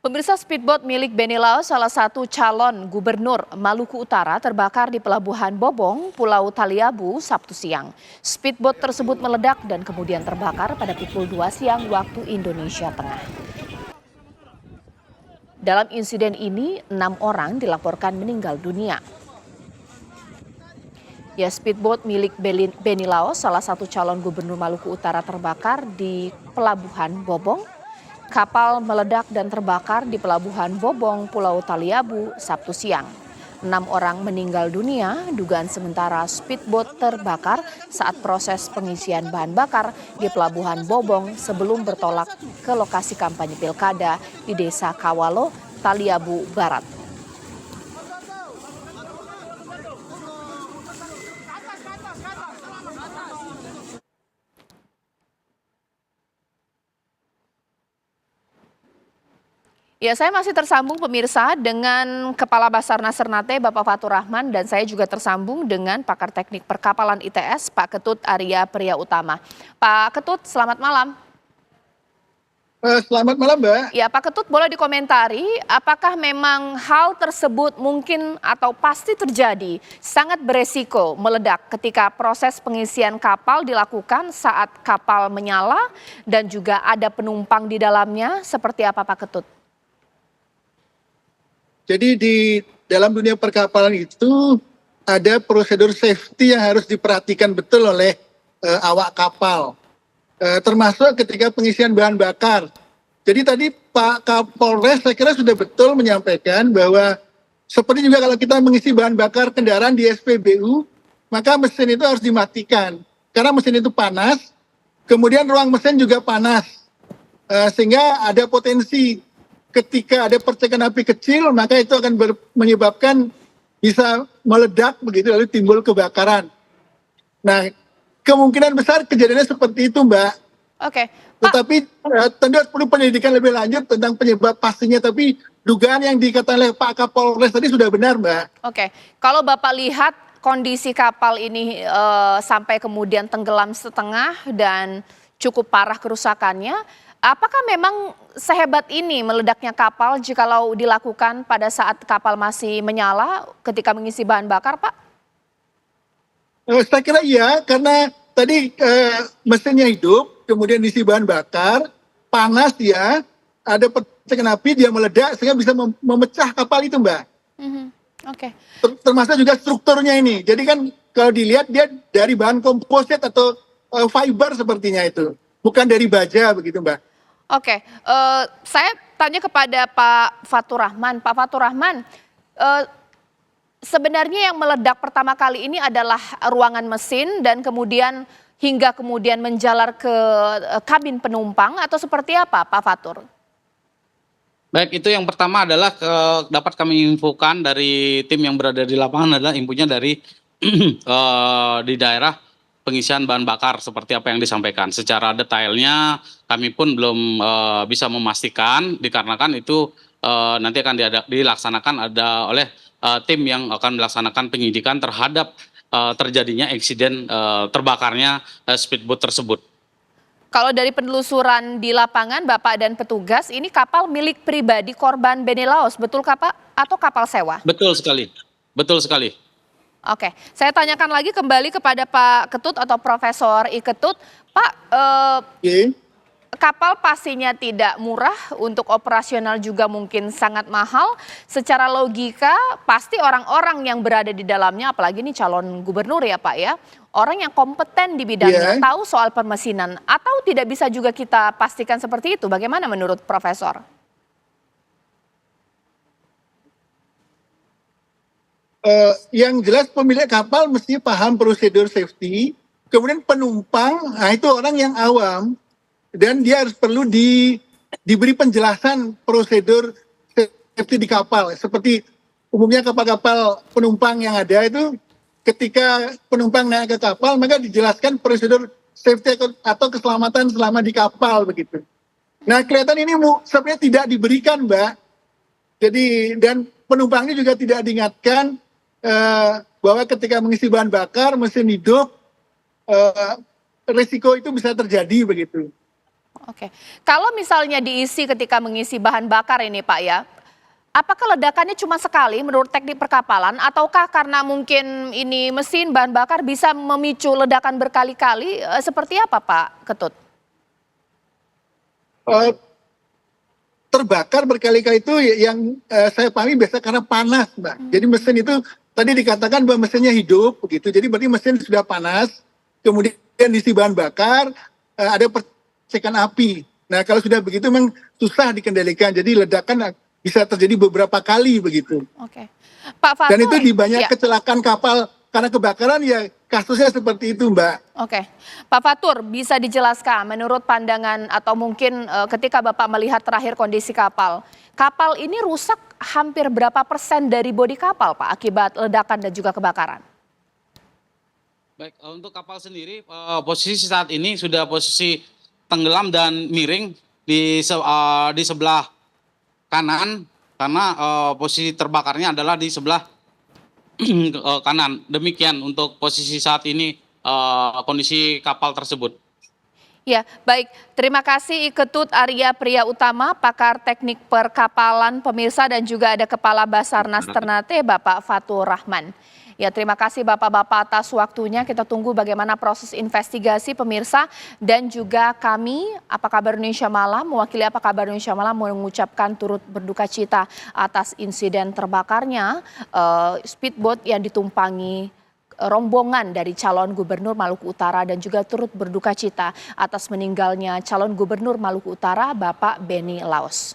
Pemirsa, speedboat milik Benny Lao, salah satu calon gubernur Maluku Utara, terbakar di Pelabuhan Bobong, Pulau Taliabu, Sabtu siang. Speedboat tersebut meledak dan kemudian terbakar pada pukul 2 siang waktu Indonesia Tengah. Dalam insiden ini, 6 orang dilaporkan meninggal dunia. Ya, speedboat milik Benny Lao, salah satu calon gubernur Maluku Utara, terbakar di Pelabuhan Bobong. Kapal meledak dan terbakar di Pelabuhan Bobong, Pulau Taliabu, Sabtu siang. 6 orang meninggal dunia, dugaan sementara speedboat terbakar saat proses pengisian bahan bakar di Pelabuhan Bobong sebelum bertolak ke lokasi kampanye pilkada di Desa Kawalo, Taliabu Barat. Ya, saya masih tersambung pemirsa dengan Kepala Basarnas Ternate Bapak Fatur Rahman, dan saya juga tersambung dengan pakar teknik perkapalan ITS Pak Ketut Arya Priya Utama. Pak Ketut, selamat malam. Selamat malam, Mbak. Ya, Pak Ketut, boleh dikomentari apakah memang hal tersebut mungkin atau pasti terjadi, sangat beresiko meledak ketika proses pengisian kapal dilakukan saat kapal menyala dan juga ada penumpang di dalamnya, seperti apa Pak Ketut? Jadi di dalam dunia perkapalan itu ada prosedur safety yang harus diperhatikan betul oleh awak kapal, termasuk ketika pengisian bahan bakar. Jadi tadi Pak Kapolres saya kira sudah betul menyampaikan bahwa seperti juga kalau kita mengisi bahan bakar kendaraan di SPBU, maka mesin itu harus dimatikan karena mesin itu panas, kemudian ruang mesin juga panas, sehingga ada potensi ketika ada percikan api kecil, maka itu akan menyebabkan bisa meledak begitu, lalu timbul kebakaran. Nah, kemungkinan besar kejadiannya seperti itu, Mbak. Oke, Pak. Tetapi tentu perlu penyelidikan lebih lanjut tentang penyebab pastinya, tapi dugaan yang dikatakan oleh Pak Kapolres tadi sudah benar, Mbak. Oke, kalau Bapak lihat kondisi kapal ini sampai kemudian tenggelam setengah dan cukup parah kerusakannya, apakah memang sehebat ini meledaknya kapal jikalau dilakukan pada saat kapal masih menyala ketika mengisi bahan bakar, Pak? Saya kira iya, karena tadi mesinnya hidup, kemudian diisi bahan bakar, panas ya, ada percikan api, dia meledak sehingga bisa memecah kapal itu, Mbak. Oke. Termasuk juga strukturnya ini. Jadi kan kalau dilihat dia dari bahan komposit atau fiber sepertinya itu, bukan dari baja begitu, Mbak. Oke, saya tanya kepada Pak Fatur Rahman. Pak Fatur Rahman, sebenarnya yang meledak pertama kali ini adalah ruangan mesin dan kemudian hingga kemudian menjalar ke kabin penumpang atau seperti apa, Pak Fatur? Baik, itu yang pertama adalah dapat kami infokan dari tim yang berada di lapangan adalah infonya dari di daerah pengisian bahan bakar seperti apa yang disampaikan. Secara detailnya kami pun belum bisa memastikan dikarenakan itu nanti akan dilaksanakan oleh tim yang akan melaksanakan penyidikan terhadap terjadinya insiden terbakarnya speedboat tersebut. Kalau dari penelusuran di lapangan Bapak dan petugas, ini kapal milik pribadi korban Benny Lao, betul Pak? Atau kapal sewa? Betul sekali, betul sekali. Oke, saya tanyakan lagi kembali kepada Pak Ketut atau Profesor I Ketut. Pak, kapal pastinya tidak murah, untuk operasional juga mungkin sangat mahal. Secara logika pasti orang-orang yang berada di dalamnya, apalagi ini calon gubernur ya Pak ya, orang yang kompeten di bidangnya, tahu soal permesinan, atau tidak bisa juga kita pastikan seperti itu. Bagaimana menurut Profesor? Yang jelas pemilik kapal mesti paham prosedur safety, kemudian penumpang, nah itu orang yang awam, dan dia harus perlu diberi penjelasan prosedur safety di kapal. Seperti umumnya kapal-kapal penumpang yang ada itu, ketika penumpang naik ke kapal, maka dijelaskan prosedur safety atau keselamatan selama di kapal begitu. Nah, kelihatan ini sebenarnya tidak diberikan, Mbak. Jadi, dan penumpangnya juga tidak diingatkan bahwa ketika mengisi bahan bakar, mesin hidup, risiko itu bisa terjadi begitu. Oke. Kalau misalnya diisi ketika mengisi bahan bakar ini Pak ya, apakah ledakannya cuma sekali menurut teknik perkapalan ataukah karena mungkin ini mesin bahan bakar bisa memicu ledakan berkali-kali? Seperti apa Pak Ketut? Eh, Terbakar berkali-kali itu yang saya pahami biasa karena panas, Mbak. Jadi mesin itu tadi dikatakan bahwa mesinnya hidup begitu. Jadi berarti mesin sudah panas, kemudian diisi bahan bakar, ada percikan api. Nah, kalau sudah begitu memang susah dikendalikan. Jadi ledakan bisa terjadi beberapa kali begitu. Oke. Pak Fatur. Dan itu di banyak ya. kecelakaan kapal karena kebakaran ya kasusnya seperti itu, Mbak. Oke, Pak Fatur bisa dijelaskan menurut pandangan atau mungkin ketika Bapak melihat terakhir kondisi kapal ini rusak hampir berapa persen dari bodi kapal Pak akibat ledakan dan juga kebakaran? Baik, untuk kapal sendiri posisi saat ini sudah posisi tenggelam dan miring di sebelah kanan karena posisi terbakarnya adalah di sebelah kanan. Demikian untuk posisi saat ini kondisi kapal tersebut. Ya, baik. Terima kasih Ketut Arya Priya Utama, pakar teknik perkapalan pemirsa dan juga ada Kepala Basarnas Ternate Bapak Fatur Rahman. Ya, terima kasih Bapak-Bapak atas waktunya. Kita tunggu bagaimana proses investigasi pemirsa dan juga kami, Apa Kabar Indonesia Malam, mewakili Apa Kabar Indonesia Malam mengucapkan turut berduka cita atas insiden terbakarnya speedboat yang ditumpangi rombongan dari calon gubernur Maluku Utara dan juga turut berduka cita atas meninggalnya calon gubernur Maluku Utara Bapak Benny Laos.